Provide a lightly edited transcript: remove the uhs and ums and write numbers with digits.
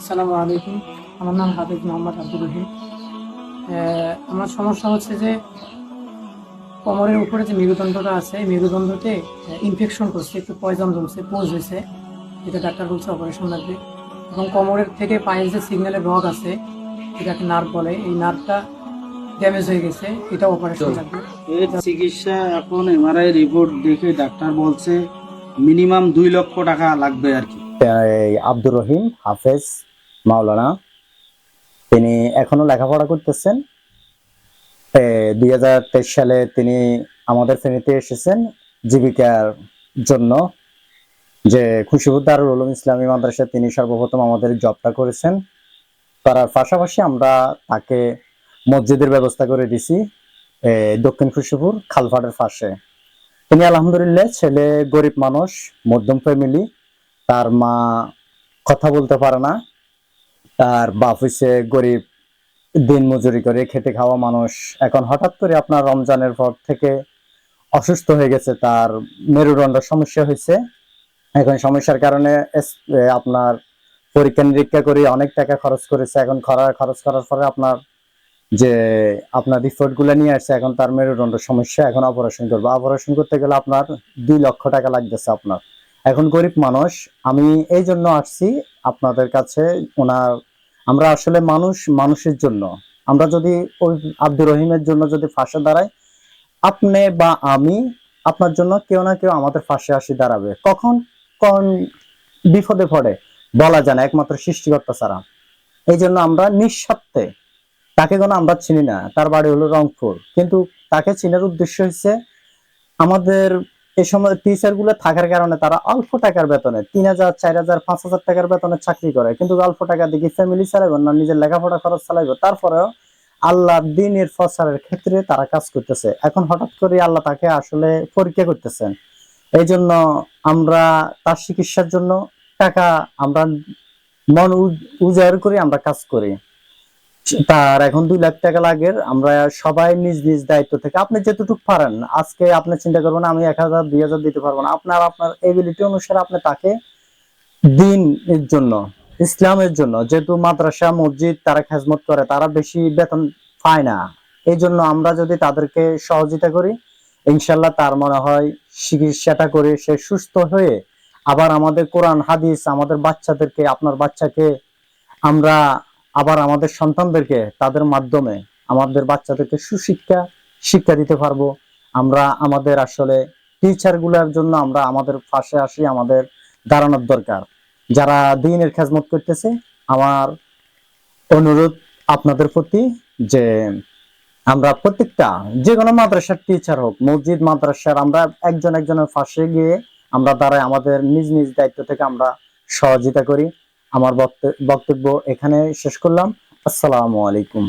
আসসালামু আলাইকুম। আমার নাম হাফিজ মোহাম্মদ আব্দুর রহিম। আমার সমস্যা হচ্ছে যে কোমরের উপরে যে মেরুদণ্ডটা আছে, এই মেরুদণ্ডতে ইনফেকশন করছে, একটু পয়জন জমছে, পোজ হয়েছে। এটা ডাক্তার বলছে অপারেশন লাগবে। এবং কোমরের থেকে পায়ের যে সিগন্যালের রগ আছে, এটাকে নার্ভ বলে, এই নার্ভটা ড্যামেজ হয়ে গেছে, এটা অপারেশন লাগবে। এর চিকিৎসা এখন এমআরআই রিপোর্ট দেখে ডাক্তার বলছে মিনিমাম 2 লক্ষ টাকা লাগবে আর কি। এই আব্দুর রহিম হাফেজ মাওলানা, তিনি এখনো লেখাপড়া করতেছেন। 2023 সালে তিনি আমাদের ফেনীতে এসেছেন জীবিকার জন্য। যে খুশিপুর দারুল উলুম ইসলামী মাদ্রাসায় তিনি সর্বপ্রথম আমাদের জবটা করেছেন। করার পাশাপাশি আমরা তাকে মসজিদের ব্যবস্থা করে দিছি দক্ষিণ খুশিপুর খালফাটের পাশে। তিনি আলহামদুলিল্লাহ ছেলে গরিব মানুষ, মধ্যম ফ্যামিলি। তার মা কথা বলতে পারে না, তার বাপ হইছে গরিব, দিন মজুরি করে খেটে খাওয়া মানুষ। এখন হঠাৎ করে আপনার রমজানের পর থেকে অসুস্থ হয়ে গেছে, তার মেরুদণ্ডের সমস্যা হয়েছে। এখন সমস্যার কারণে আপনার পরীক্ষা নিরীক্ষা করে অনেক টাকা খরচ করেছে। এখন খরচ করার পরে আপনার রিপোর্ট গুলো নিয়ে আসছে, এখন তার মেরুদণ্ডের সমস্যা, এখন অপারেশন করবে। অপারেশন করতে গেলে আপনার 2 লক্ষ টাকা লাগতেছে আপনার। এখন গরিব মানুষ, আমি এই জন্য আসছি আপনাদের কাছে। আমরা আসলে মানুষের জন্য, আমরা যদি ওই আব্দুর রহিমের জন্য যদি পাশে দাঁড়াই, আপনি বা আমি, আপনার জন্য কেউ না কেউ আমাদের পাশে আসি দাঁড়াবে। কখন কোন বিপদে পড়ে বলা যায় না, একমাত্র সৃষ্টিকর্তা ছাড়া। এই জন্য আমরা নিঃস্বার্থে, তাকে কোনো আমরা চিনি না, তার বাড়ি হলো রংপুর, কিন্তু তাকে চিনার উদ্দেশ্য হচ্ছে আমাদের এই সময় টিচার গুলো থাকার কারণে তারা অল্প টাকার বেতনে 3,000, 4,000, 5,000 টাকার বেতনে চাকরি করে, কিন্তু অল্প টাকা দিয়ে ফ্যামিলি চালাইব না, নিজের লেখাপড়া খরচ চালাইব। তারপরেও আল্লাহ দ্বীনের প্রচারের ক্ষেত্রে তারা কাজ করতেছে। এখন হঠাৎ করে আল্লাহ তাকে আসলে পরীক্ষা করতেছেন। এই জন্য আমরা তার চিকিৎসার জন্য টাকা আমরা মন উজাড় করে আমরা কাজ করি। তার এখন 2 লাখ টাকা লাগে। আমরা সবাই নিজ নিজ দায়িত্ব থেকে, আপনি যতটুকু পারেন, আজকে আপনি চিন্তা করবেন আমি 1,000, 2,000 দিতে পারবো না, আপনার এবিলিটি অনুসারে আপনি তাকে দিন এর জন্য, ইসলামের জন্য, যেহেতু মাদ্রাসা মসজিদ তারা খেজমত করে, তারা বেশি বেতন পায় না। এই জন্য আমরা যদি তাদেরকে সহযোগিতা করি, ইনশাল্লাহ তার মনে হয় চিকিৎসাটা করে সে সুস্থ হয়ে আবার আমাদের কোরআন হাদিস, আমাদের বাচ্চাদেরকে, আপনার বাচ্চাকে আমরা আবার আমাদের সন্তানদেরকে তাদের মাধ্যমে আমাদের বাচ্চাদেরকে শিক্ষা দিতে পারবো। আমরা আমাদের আসলে টিচার গুলার জন্য আমরা আমাদের পাশে আসি, আমাদের দাঁড়ানোর দরকার। যারা দ্বীনের খেদমত করতেছে, আমার অনুরোধ আপনাদের প্রতি যে আমরা প্রত্যেকটা, যে কোনো মাদ্রাসার টিচার হোক, মসজিদ মাদ্রাসার, আমরা একজনের পাশে গিয়ে আমরা দাঁড়াই, আমাদের নিজ নিজ দায়িত্ব থেকে আমরা সহযোগিতা করি। আমার বক্তব্য এখানে শেষ করলাম। আসসালামু আলাইকুম।